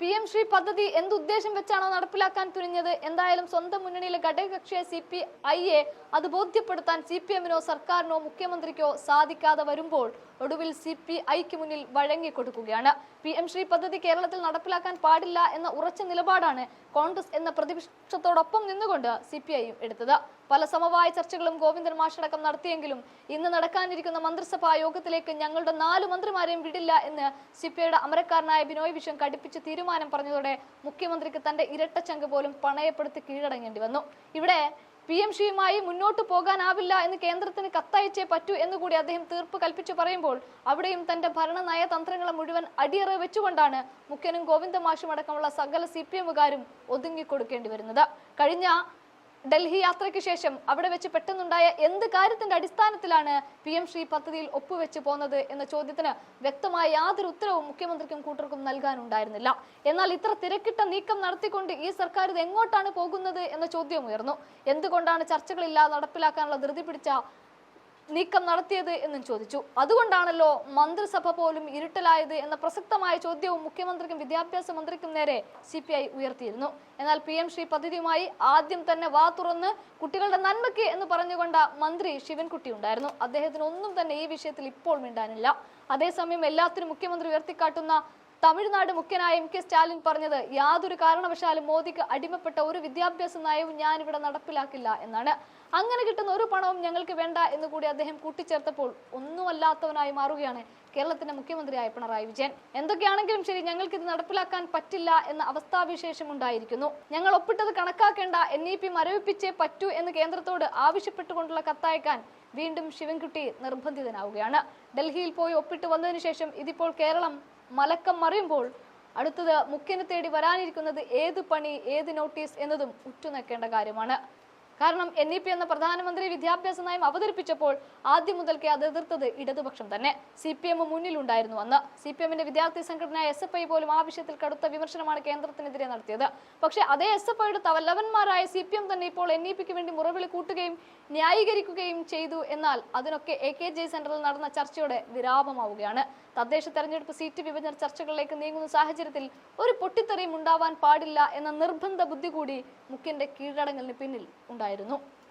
PM Shri പദ്ധതി എന്തുദ്ദേശം വെച്ചാണോ നടപ്പിലാക്കാൻ തുനിഞ്ഞത്? എന്തായാലും സ്വന്തം മുന്നണിയിലെ ഘടകകക്ഷിയായ CPI-യെ അത് ബോധ്യപ്പെടുത്താൻ CPM-നോ സർക്കാരിനോ മുഖ്യമന്ത്രിക്കോ സാധിക്കാതെ വരുമ്പോൾ ഒടുവിൽ CPI-ക്ക് മുന്നിൽ വഴങ്ങിക്കൊടുക്കുകയാണ്. PM Shri പദ്ധതി കേരളത്തിൽ നടപ്പിലാക്കാൻ പാടില്ല എന്ന ഉറച്ച നിലപാടാണ് കോൺഗ്രസ് എന്ന പ്രതിപക്ഷത്തോടൊപ്പം നിന്നുകൊണ്ട് CPI-യും എടുത്തത്. പല സമവായ ചർച്ചകളും ഗോവിന്ദൻ മാഷടക്കം നടത്തിയെങ്കിലും ഇന്ന് നടക്കാനിരിക്കുന്ന മന്ത്രിസഭാ യോഗത്തിലേക്ക് ഞങ്ങളുടെ 4 മന്ത്രിമാരെയും വിടില്ല എന്ന് CPI-യുടെ അമരക്കാരനായ ബിനോയ് വിശ്വം കടുപ്പിച്ച് തീരുമാനം പറഞ്ഞതോടെ മുഖ്യമന്ത്രിക്ക് തന്റെ ഇരട്ടച്ചങ്ക് പോലും പണയപ്പെടുത്തി കീഴടങ്ങേണ്ടി വന്നു. ഇവിടെ PM Shri-യുമായി മുന്നോട്ട് പോകാനാവില്ല എന്ന് കേന്ദ്രത്തിന് കത്തയച്ചേ പറ്റൂ എന്നുകൂടി അദ്ദേഹം തീർപ്പ് കൽപ്പിച്ചു പറയുമ്പോൾ അവിടെയും തന്റെ ഭരണ നയതന്ത്രങ്ങളെ മുഴുവൻ അടിയറ വെച്ചുകൊണ്ടാണ് മുഖ്യനും ഗോവിന്ദ മാഷും അടക്കമുള്ള സകല CPM-കാരും ഒതുങ്ങിക്കൊടുക്കേണ്ടി വരുന്നത്. കഴിഞ്ഞ ഡൽഹി യാത്രയ്ക്ക് ശേഷം അവിടെ വെച്ച് പെട്ടെന്നുണ്ടായ എന്ത് കാര്യത്തിന്റെ അടിസ്ഥാനത്തിലാണ് PM Shri പദ്ധതിയിൽ ഒപ്പുവെച്ച് പോന്നത് എന്ന ചോദ്യത്തിന് വ്യക്തമായ യാതൊരു ഉത്തരവും മുഖ്യമന്ത്രിക്കും കൂട്ടർക്കും നൽകാനുണ്ടായിരുന്നില്ല. എന്നാൽ ഇത്ര തിരക്കിട്ട നീക്കം നടത്തിക്കൊണ്ട് ഈ സർക്കാർ ഇത് എങ്ങോട്ടാണ് പോകുന്നത് എന്ന ചോദ്യം ഉയർന്നു. എന്തുകൊണ്ടാണ് ചർച്ചകളില്ലാതെ നടപ്പിലാക്കാനുള്ള ധൃതി പിടിച്ച നീക്കം നടത്തിയത് എന്നും ചോദിച്ചു. അതുകൊണ്ടാണല്ലോ മന്ത്രിസഭ പോലും ഇരുട്ടലായത് എന്ന പ്രസക്തമായ ചോദ്യവും മുഖ്യമന്ത്രിക്കും വിദ്യാഭ്യാസ മന്ത്രിക്കും നേരെ CPI ഉയർത്തിയിരുന്നു. എന്നാൽ PM Shri പദ്ധതിയുമായി ആദ്യം തന്നെ വാ തുറന്ന് കുട്ടികളുടെ നന്മയ്ക്ക് എന്ന് പറഞ്ഞുകൊണ്ട് മന്ത്രി ശിവൻകുട്ടി ഉണ്ടായിരുന്നു. അദ്ദേഹത്തിന് ഒന്നും തന്നെ ഈ വിഷയത്തിൽ ഇപ്പോൾ മിണ്ടാനില്ല. അതേസമയം എല്ലാത്തിനും മുഖ്യമന്ത്രി ഉയർത്തിക്കാട്ടുന്ന തമിഴ്നാട് മുഖ്യനായ MK സ്റ്റാലിൻ പറഞ്ഞത് യാതൊരു കാരണവശാലും മോദിക്ക് അടിമപ്പെട്ട ഒരു വിദ്യാഭ്യാസ നയവും ഞാൻ ഇവിടെ നടപ്പിലാക്കില്ല എന്നാണ്. അങ്ങനെ കിട്ടുന്ന ഒരു പണവും ഞങ്ങൾക്ക് വേണ്ട എന്ന് കൂടി അദ്ദേഹം കൂട്ടിച്ചേർത്തപ്പോൾ ഒന്നുമല്ലാത്തവനായി മാറുകയാണ് കേരളത്തിന്റെ മുഖ്യമന്ത്രിയായ പിണറായി വിജയൻ. എന്തൊക്കെയാണെങ്കിലും ശരി, ഞങ്ങൾക്ക് ഇത് നടപ്പിലാക്കാൻ പറ്റില്ല എന്ന അവസ്ഥാവിശേഷം ഉണ്ടായിരിക്കുന്നു. ഞങ്ങൾ ഒപ്പിട്ടത് കണക്കാക്കേണ്ട, NEP മരവിപ്പിച്ചേ പറ്റൂ എന്ന് കേന്ദ്രത്തോട് ആവശ്യപ്പെട്ടുകൊണ്ടുള്ള കത്തയക്കാൻ വീണ്ടും ശിവൻകുട്ടി നിർബന്ധിതനാവുകയാണ്. ഡൽഹിയിൽ പോയി ഒപ്പിട്ട് വന്നതിന് ശേഷം ഇതിപ്പോൾ കേരളം മലക്കം മറിയുമ്പോൾ അടുത്തത് മുഖ്യനെ തേടി വരാനിരിക്കുന്നത് ഏത് പണി, ഏത് നോട്ടീസ് എന്നതും ഉറ്റുനോക്കേണ്ട കാര്യമാണ്. കാരണം NEP എന്ന പ്രധാനമന്ത്രി വിദ്യാഭ്യാസ നയം അവതരിപ്പിച്ചപ്പോൾ ആദ്യം മുതൽക്കേ അത് എതിർത്തത് ഇടതുപക്ഷം തന്നെ. CPM മുന്നിലുണ്ടായിരുന്നു അന്ന്. CPM-ന്റെ വിദ്യാർത്ഥി സംഘടനയായ SFI പോലും ആ വിഷയത്തിൽ കടുത്ത വിമർശനമാണ് കേന്ദ്രത്തിനെതിരെ നടത്തിയത്. പക്ഷേ അതേ SFI-യുടെ തലവന്മാരായ CPM തന്നെ ഇപ്പോൾ NEP-ക്ക് വേണ്ടി മുറവിളി കൂട്ടുകയും ന്യായീകരിക്കുകയും ചെയ്തു. എന്നാൽ അതിനൊക്കെ AKG സെന്ററിൽ നടന്ന ചർച്ചയോടെ വിരാമമാവുകയാണ്. തദ്ദേശ തെരഞ്ഞെടുപ്പ് സീറ്റ് വിഭജന ചർച്ചകളിലേക്ക് നീങ്ങുന്ന സാഹചര്യത്തിൽ ഒരു പൊട്ടിത്തെറിയും ഉണ്ടാവാൻ പാടില്ല എന്ന നിർബന്ധ ബുദ്ധി കൂടി മുഖ്യന്റെ കീഴടങ്ങലിന് പിന്നിൽ ഉണ്ടായിരുന്നു.